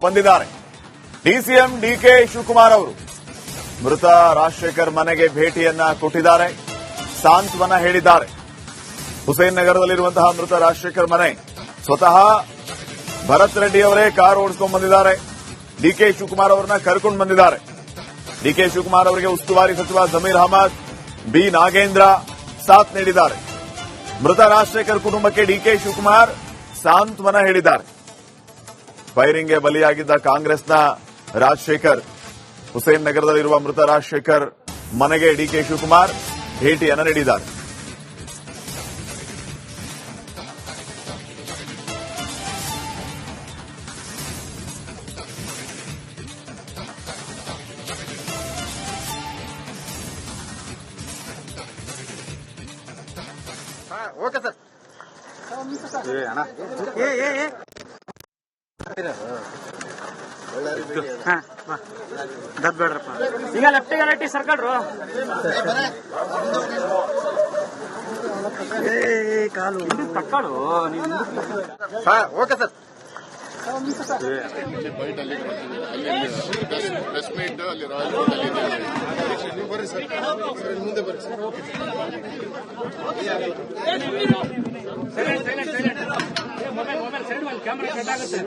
ಬಂದಿದ್ದಾರೆ. DCM DK Shivakumar ಅವರು ಮೃತ ರಾಜಶೇಖರ್ ಮನೆಗೆ ಭೇಟಿಯನ್ನ ಕೊಟ್ಟಿದ್ದಾರೆ, ಸಾಂತ್ವನ ಹೇಳಿದ್ದಾರೆ. ಹುಸೇನ್ ನಗರದಲ್ಲಿರುವಂತಹ ಮೃತ ರಾಜಶೇಖರ್ ಮನೆ ಸ್ವತಃ ಭರತ್ ರೆಡ್ಡಿ ಅವರೇ ಕಾರು ಓಡಿಸಿಕೊಂಡು ಬಂದಿದ್ದಾರೆ. ಡಿಕೆ ಶಿವಕುಮಾರ್ ಅವರನ್ನ ಕರ್ಕೊಂಡು ಬಂದಿದ್ದಾರೆ. ಡಿಕೆ ಶಿವಕುಮಾರ್ ಅವರಿಗೆ ಉಸ್ತುವಾರಿ ಸಚಿವ ಜಮೀರ್ ಅಹಮದ್, ಬಿ ನಾಗೇಂದ್ರ ಸಾಥ್ ನೀಡಿದ್ದಾರೆ. ಮೃತ ರಾಜಶೇಖರ್ ಕುಟುಂಬಕ್ಕೆ ಡಿಕೆ ಶಿವಕುಮಾರ್ ಸಾಂತ್ವನ ಹೇಳಿದ್ದಾರೆ. ಫೈರಿಂಗ್ಗೆ ಬಲಿಯಾಗಿದ್ದ ಕಾಂಗ್ರೆಸ್ನ ರಾಜಶೇಖರ್, ಹುಸೇನ್ ನಗರದಲ್ಲಿರುವ ಮೃತ ರಾಜಶೇಖರ್ ಮನೆಗೆ ಡಿಕೆ ಶಿವಕುಮಾರ್ ಭೇಟಿಯನ್ನು ನೀಡಿದ್ದಾರೆ. Okay sir. ಬೇಡ್ರಪ್ಪ ಈಗ ಲೆಫ್ಟಿಗೆ ರೈಟಿ ಸರ್ಕಲ್ರು ಕಾಲು ತಕ್ಕಾಳು. Okay sir. ಪ್ರೆಸ್ ಮೀಟ್ ಅಲ್ಲಿ ರಾಯಲ್ ಬರ್ರಿ ಸರ್, ಮುಂದೆ ಬರ್ರಿ ಸರ್. ಮೊಬೈಲ್ ಸೈಡ್ ಒಂದು ಕ್ಯಾಮ್ರಾ ಕಟ್ ಆಗುತ್ತೆ.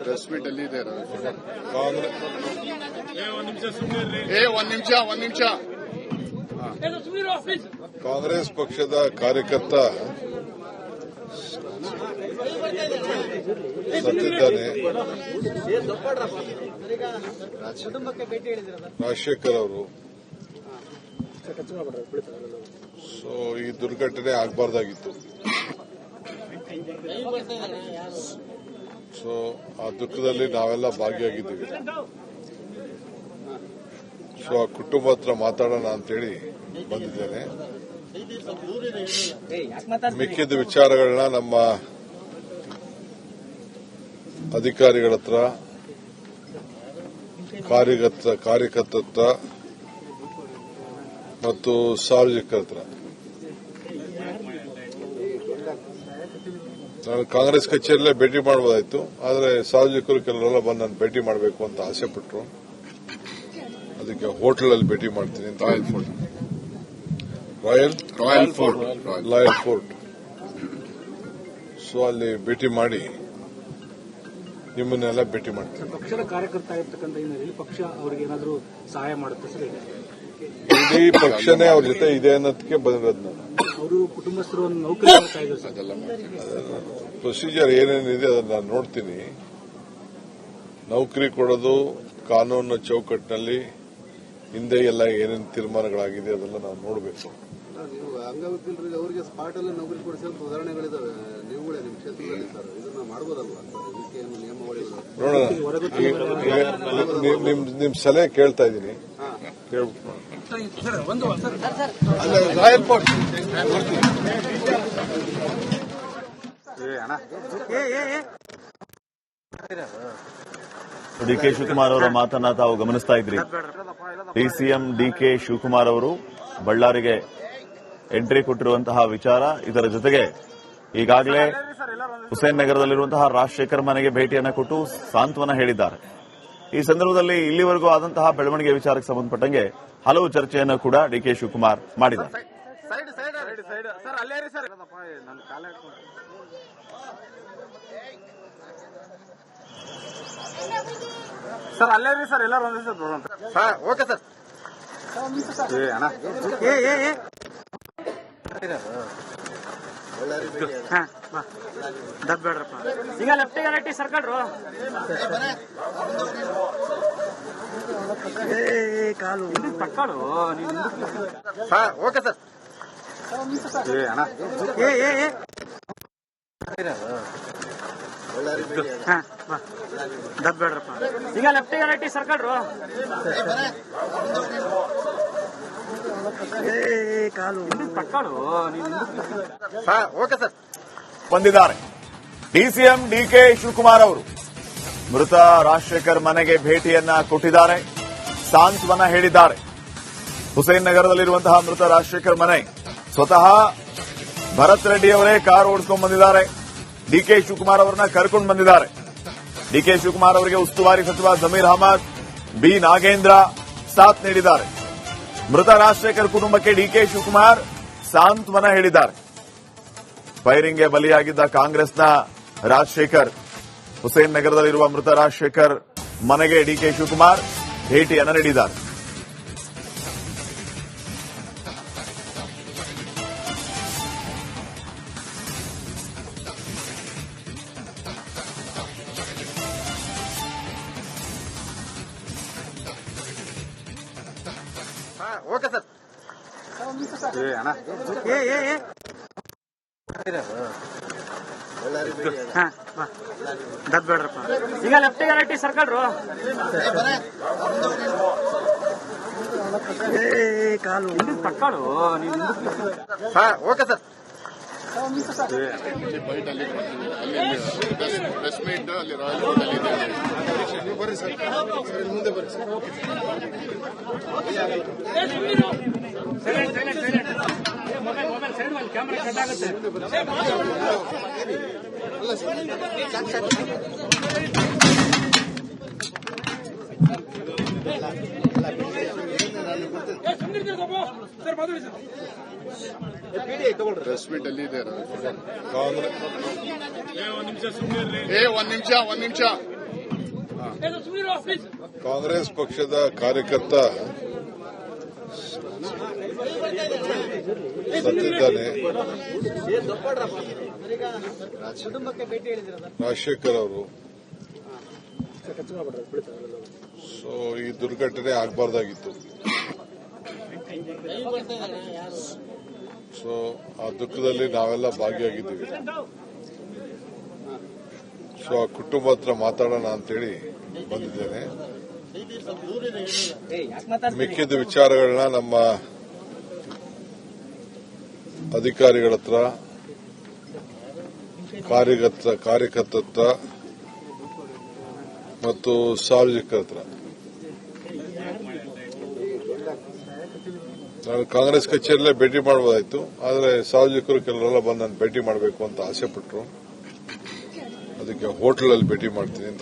ಪ್ರೆಸ್ ಮೀಟ್ ಅಲ್ಲಿ ಇದೆ. ಒಂದ್ ನಿಮಿಷ. ಕಾಂಗ್ರೆಸ್ ಪಕ್ಷದ ಕಾರ್ಯಕರ್ತ ಸತ್ತಿದ್ದಾನೆ. ರಾಜಶೇಖರ್ ಅವರು. ಸೊ ಈ ದುರ್ಘಟನೆ ಆಗಬಾರ್ದಾಗಿತ್ತು. ಸೊ ಆ ದುಃಖದಲ್ಲಿ ನಾವೆಲ್ಲ ಭಾಗಿಯಾಗಿದ್ದೀವಿ. ಸೊ ಆ ಕುಟುಂಬ ಹತ್ರ ಮಾತಾಡೋಣ ಅಂತೇಳಿ ಬಂದಿದ್ದೇನೆ. ಮಿಕ್ಕಿದ ವಿಚಾರಗಳನ್ನ ನಮ್ಮ ಅಧಿಕಾರಿಗಳ ಹತ್ರ, ಕಾರ್ಯಕರ್ತರ ಹತ್ರ ಮತ್ತು ಸಾರ್ವಜನಿಕರ ಹತ್ರ. ನಾನು ಕಾಂಗ್ರೆಸ್ ಕಚೇರಿಯಲ್ಲೇ ಭೇಟಿ ಮಾಡಬಹುದಾಯ್ತು, ಆದರೆ ಸಾರ್ವಜನಿಕರು ಕೆಲವರೆಲ್ಲ ಬಂದು ನಾನು ಭೇಟಿ ಮಾಡಬೇಕು ಅಂತ ಆಸೆ ಪಟ್ಟರು. ಅದಕ್ಕೆ ಹೋಟೆಲಲ್ಲಿ ಭೇಟಿ ಮಾಡ್ತೀನಿ ಅಂತ. Royal fort. ಸೊ ಅಲ್ಲಿ ಭೇಟಿ ಮಾಡಿ ನಿಮ್ಮನ್ನೆಲ್ಲ ಭೇಟಿ ಮಾಡ್ತೀನಿ. ಪಕ್ಷದ ಕಾರ್ಯಕರ್ತ ಆಗಿರ್ತಕ್ಕಂಥ ಹಿನ್ನೆಲೆಯಲ್ಲಿ ಪಕ್ಷ ಅವರಿಗೆ ಏನಾದರೂ ಸಹಾಯ ಮಾಡುತ್ತೆ ಸರ್? ಇಡೀ ಪಕ್ಷನೇ ಅವ್ರ ಜೊತೆ ಇದೆ ಅನ್ನೋದಕ್ಕೆ ಬಂದಿರೋದು ನಾನು. ಅವರು ಕುಟುಂಬಸ್ಥರು ಒಂದು ನೌಕರಿ ಮಾಡ್ತಾ ಇದ್ದಾರೆ ಸರ್. ಪ್ರೊಸೀಜರ್ ಏನೇನಿದೆ ಅದನ್ನ ನಾನು ನೋಡ್ತೀನಿ. ನೌಕರಿ ಕೊಡೋದು ಕಾನೂನಿನ ಚೌಕಟ್ಟಿನಲ್ಲಿ ಹಿಂದೆ ಎಲ್ಲ ಏನೇನು ತೀರ್ಮಾನಗಳಾಗಿದೆ ಅದೆಲ್ಲ ನಾವು ನೋಡಬೇಕು. ನೀವು ಅಂಗವಿಕಲರಿಗೆ ಅವರಿಗೆ ಸ್ಪಾಟ್ ಅಲ್ಲಿ ನೌಕರಿ ಕೊಡಿಸಿದ ಉದಾಹರಣೆಗಳಿದಾವೆ. ನೀವುಗಳೇ ನಿಮ್ಮ ಕ್ಷೇತ್ರದಲ್ಲಿ ಸರ್ ಇದನ್ನ ಮಾಡಬಹುದಲ್ವಾ? ಇದಕ್ಕೆ ಏನು ನಿಯಮಾವಳಿಗಳು ನೋಡೋಣ. ನಿಮ್ ಸಲಹೆ ಕೇಳ್ತಾ ಇದ್ದೀನಿ. ರಾಯಲ್ ಫೋರ್ಟ್ ಡಿಕೆ ಶಿವಕುಮಾರ್ ಅವರ ಮಾತನ್ನ ತಾವು ಗಮನಿಸ್ತಾ ಇದ್ರಿ. ಡಿಸಿಎಂ ಡಿಕೆ ಶಿವಕುಮಾರ್ ಅವರು ಬಳ್ಳಾರಿಗೆ ಎಂಟ್ರಿ ಕೊಟ್ಟಿರುವಂತಹ ವಿಚಾರ, ಇದರ ಜೊತೆಗೆ ಈಗಾಗಲೇ ಹುಸೇನ್ ನಗರದಲ್ಲಿರುವಂತಹ ರಾಜಶೇಖರ್ ಮನೆಗೆ ಭೇಟಿಯನ್ನು ಕೊಟ್ಟು ಸಾಂತ್ವನ ಹೇಳಿದ್ದಾರೆ. ಈ ಸಂದರ್ಭದಲ್ಲಿ ಇಲ್ಲಿವರೆಗೂ ಆದಂತಹ ಬೆಳವಣಿಗೆ ವಿಚಾರಕ್ಕೆ ಸಂಬಂಧಪಟ್ಟಂಗೆ ಹಲವು ಚರ್ಚೆಯನ್ನು ಕೂಡ ಡಿಕೆ ಶಿವಕುಮಾರ್ ಮಾಡಿದ್ದಾರೆ. ಸರ್ ಅಲ್ಲೇ ರೀ ಸರ್, ಎಲ್ಲರೂ ಒಂದೇ ಸರ್. Okay sir. ಬೇಡ್ರಪ್ಪ ಈಗ ಲೆಫ್ಟಿಗೆ ರೈಟಿ ಸರ್ಕಲ್ರು ಕಾಲು ತಕ್ಕಾಳು. Okay sir. ಬೇಡ್ರಪ್ಪ ಈಗ ಲೆಫ್ಟಿಗೆ ರೈಟಿ ಸರ್ಕಲ್ರು ಕಾಲು ತಕ್ಕಾಳು. ಬಂದಿದ್ದಾರೆ. ಡಿಸಿಎಂ ಡಿಕೆ ಶಿವಕುಮಾರ್ ಅವರು ಮೃತ ರಾಜಶೇಖರ್ ಮನೆಗೆ ಭೇಟಿಯನ್ನ ಕೊಟ್ಟಿದ್ದಾರೆ, ಸಾಂತ್ವನ ಹೇಳಿದ್ದಾರೆ. ಹುಸೇನ್ ನಗರದಲ್ಲಿರುವಂತಹ ಮೃತ ರಾಜಶೇಖರ್ ಮನೆ ಸ್ವತಃ ಭರತ್ ರೆಡ್ಡಿ ಅವರೇ ಕಾರ್ ಓಡಿಸ್ಕೊಂಡು ಬಂದಿದ್ದಾರೆ. ಡಿಕೆ ಶಿವಕುಮಾರ್ ಅವರನ್ನ ಕರ್ಕೊಂಡು ಬಂದಿದ್ದಾರೆ. ಡಿಕೆ ಶಿವಕುಮಾರ್ ಅವರಿಗೆ ಉಸ್ತುವಾರಿ ಸಚಿವ ಜಮೀರ್ ಅಹಮದ್, ಬಿ ನಾಗೇಂದ್ರ ಸಾಥ್ ನೀಡಿದ್ದಾರೆ. ಮೃತ ರಾಜಶೇಖರ್ ಕುಟುಂಬಕ್ಕೆ ಡಿಕೆ ಶಿವಕುಮಾರ್ ಸಾಂತ್ವನ ಹೇಳಿದ್ದಾರೆ. ಫೈರಿಂಗ್ಗೆ ಬಲಿಯಾಗಿದ್ದ ಕಾಂಗ್ರೆಸ್ನ ರಾಜಶೇಖರ್, ಹುಸೇನ್ ನಗರದಲ್ಲಿರುವ ಮೃತ ರಾಜಶೇಖರ್ ಮನೆಗೆ ಡಿಕೆ ಶಿವಕುಮಾರ್ ಭೇಟಿಯನ್ನು ನೀಡಿದ್ದಾರೆ. Okay sir. ಅಣ್ಣ ಬೇಡ್ರಪ್ಪ ಈಗ ಲೆಫ್ಟಿಗೆ ರೈಟಿ ಸರ್ಕಲ್ರು ಕಾಲು ಪಕ್ಕಾಡು. Okay sir. ಪ್ರೆಸ್ ಮೀಟ್ ಅಲ್ಲಿ ರಾಯಲ್ ಫೋರ್ಟ್ ಅಲ್ಲಿ ಇದೆ. ಬರ್ರಿ ಸರ್, ಮುಂದೆ ಬರ್ರಿ ಸರ್. ಮೊಬೈಲ್ ಸೈಡ್ ಒಂದು ಕ್ಯಾಮ್ರಾ ಕಟ್ ಆಗುತ್ತೆ. ಪ್ರೆಸ್ ಮೀಟ್ ಅಲ್ಲಿ ಇದೆ. ಒಂದ್ ನಿಮಿಷ. ಕಾಂಗ್ರೆಸ್ ಪಕ್ಷದ ಕಾರ್ಯಕರ್ತ ಸತ್ತಿದ್ದಾನೆ. ರಾಜಶೇಖರ್ ಅವರು. ಸೊ ಈ ದುರ್ಘಟನೆ ಆಗಬಾರ್ದಾಗಿತ್ತು. ಸೊ ಆ ದುಃಖದಲ್ಲಿ ನಾವೆಲ್ಲ ಭಾಗಿಯಾಗಿದ್ದೀವಿ. ಸೊ ಆ ಕುಟುಂಬ ಹತ್ರ ಮಾತಾಡೋಣ ಅಂತೇಳಿ ಬಂದಿದ್ದೇನೆ. ಮಿಕ್ಕಿದ ವಿಚಾರಗಳನ್ನ ನಮ್ಮ ಅಧಿಕಾರಿಗಳ ಹತ್ರ, ಕಾರ್ಯಕರ್ತರ ಹತ್ರ ಮತ್ತು ಸಾರ್ವಜನಿಕರ ಹತ್ರ. ನಾನು ಕಾಂಗ್ರೆಸ್ ಕಚೇರಿಯಲ್ಲೇ ಭೇಟಿ ಮಾಡಬಹುದಾಯ್ತು, ಆದರೆ ಸಾರ್ವಜನಿಕರು ಕೆಲವರೆಲ್ಲ ಬಂದು ನಾನು ಭೇಟಿ ಮಾಡಬೇಕು ಅಂತ ಆಸೆ ಪಟ್ಟರು. ಅದಕ್ಕೆ ಹೋಟೆಲ್ ಭೇಟಿ ಮಾಡ್ತೀನಿ ಅಂತ.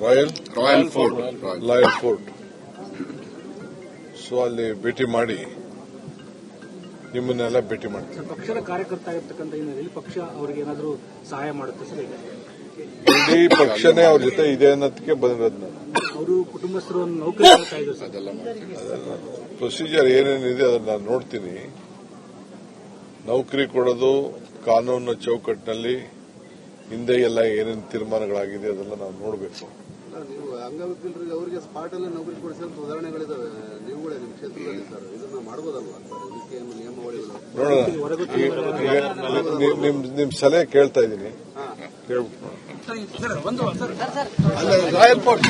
Royal fort. ಸೊ ಅಲ್ಲಿ ಭೇಟಿ ಮಾಡಿ ನಿಮ್ಮನ್ನೆಲ್ಲ ಭೇಟಿ ಮಾಡ್ತೀನಿ. ಪಕ್ಷದ ಕಾರ್ಯಕರ್ತ ಆಗಿರ್ತಕ್ಕಂಥ ಹಿನ್ನೆಲೆಯಲ್ಲಿ ಪಕ್ಷ ಅವರಿಗೆ ಏನಾದರೂ ಸಹಾಯ ಮಾಡುತ್ತೆ ಸರ್? ಇಡೀ ಪಕ್ಷನೇ ಅವ್ರ ಜೊತೆ ಇದೆ ಅನ್ನೋದಕ್ಕೆ ಬಂದಿರೋದು ನಾನು. ಅವರು ಕುಟುಂಬಸ್ಥರು ನೌಕರಿ ಮಾಡ್ತಾ ಇದ್ದಾರೆ ಸರ್. ಅದೆಲ್ಲ ಪ್ರೊಸೀಜರ್ ಏನೇನಿದೆ ಅದನ್ನ ನಾನು ನೋಡ್ತೀನಿ. ನೌಕರಿ ಕೊಡೋದು ಕಾನೂನಿನ ಚೌಕಟ್ಟಿನಲ್ಲಿ ಹಿಂದೆ ಎಲ್ಲ ಏನೇನು ತೀರ್ಮಾನಗಳಾಗಿದೆ ಅದೆಲ್ಲ ನಾವು ನೋಡಬೇಕು. ನೀವು ಅಂಗವಿಕಲರಿಗೆ ಅವರಿಗೆ ಸ್ಪಾಟ್ ಅಲ್ಲಿ ನೌಕರಿ ಕೊಡಿಸಿದಂತ ಉದಾಹರಣೆಗಳಿದಾವೆ ನೀವುಗಳೇ ನಿಮ್ಮ ಕ್ಷೇತ್ರದಲ್ಲಿ ಸರ್. ಇದನ್ನ ಮಾಡಬಹುದಲ್ವಾ ಸರ್? ಇದಕ್ಕೆ ಏನು ನಿಯಮಾವಳಿಗಳು ನೋಡೋಣ. ನಿಮ್ ಸಲಹೆ ಕೇಳ್ತಾ ಇದ್ದೀನಿ. ರಾಯಲ್ ಫೋರ್ಟ್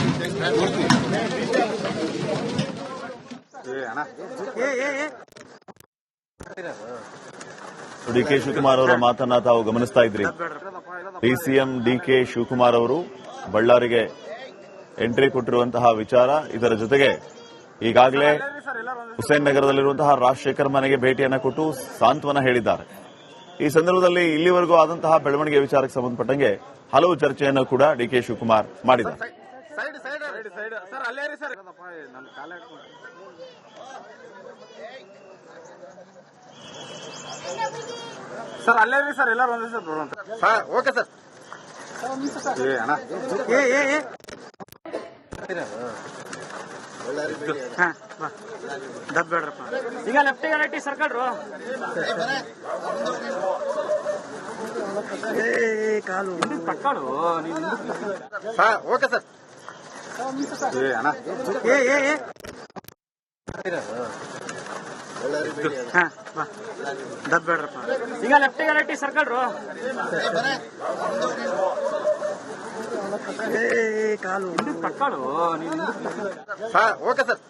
ಡಿಕೆ ಶಿವಕುಮಾರ್ ಅವರ ಮಾತನ್ನ ತಾವು ಗಮನಿಸ್ತಾ ಇದ್ರಿ. ಡಿಸಿಎಂ ಡಿಕೆ ಶಿವಕುಮಾರ್ ಅವರು ಬಳ್ಳಾರಿಗೆ ಎಂಟ್ರಿ ಕೊಟ್ಟಿರುವಂತಹ ವಿಚಾರ, ಇದರ ಜೊತೆಗೆ ಈಗಾಗಲೇ ಹುಸೇನ್ ನಗರದಲ್ಲಿರುವಂತಹ ರಾಜಶೇಖರ್ ಮನೆಗೆ ಭೇಟಿಯನ್ನು ಕೊಟ್ಟು ಸಾಂತ್ವನ ಹೇಳಿದ್ದಾರೆ. ಈ ಸಂದರ್ಭದಲ್ಲಿ ಇಲ್ಲಿವರೆಗೂ ಆದಂತಹ ಬೆಳವಣಿಗೆ ವಿಚಾರಕ್ಕೆ ಸಂಬಂಧಪಟ್ಟಂಗೆ ಹಲವು ಚರ್ಚೆಯನ್ನು ಕೂಡ ಡಿಕೆ ಶಿವಕುಮಾರ್ ಮಾಡಿದ್ದಾರೆ. ಸರ್ ಅಲ್ಲೇ ರೀ ಸರ್, ಎಲ್ಲರೂ ಒಂದೇ ಸರ್ ಬರುವಂತ. Okay sir. ಅಣ್ಣ ಬೇಡ್ರಪ್ಪ ಈಗ ಲೆಫ್ಟಿಗೆ ರೈಟಿ ಸರ್ಕಲ್ರು ಕಾಲು ಪಕ್ಕಾಡು. Okay sir. ಅಣ್ಣ ಬೇಡ್ರಪ್ಪ ಈಗ ಲೆಫ್ಟಿಗೆ ರೈಟಿ ಸರ್ಕಲ್ರು ಕಾಲು ಪಕ್ಕಾಡು. Okay sir.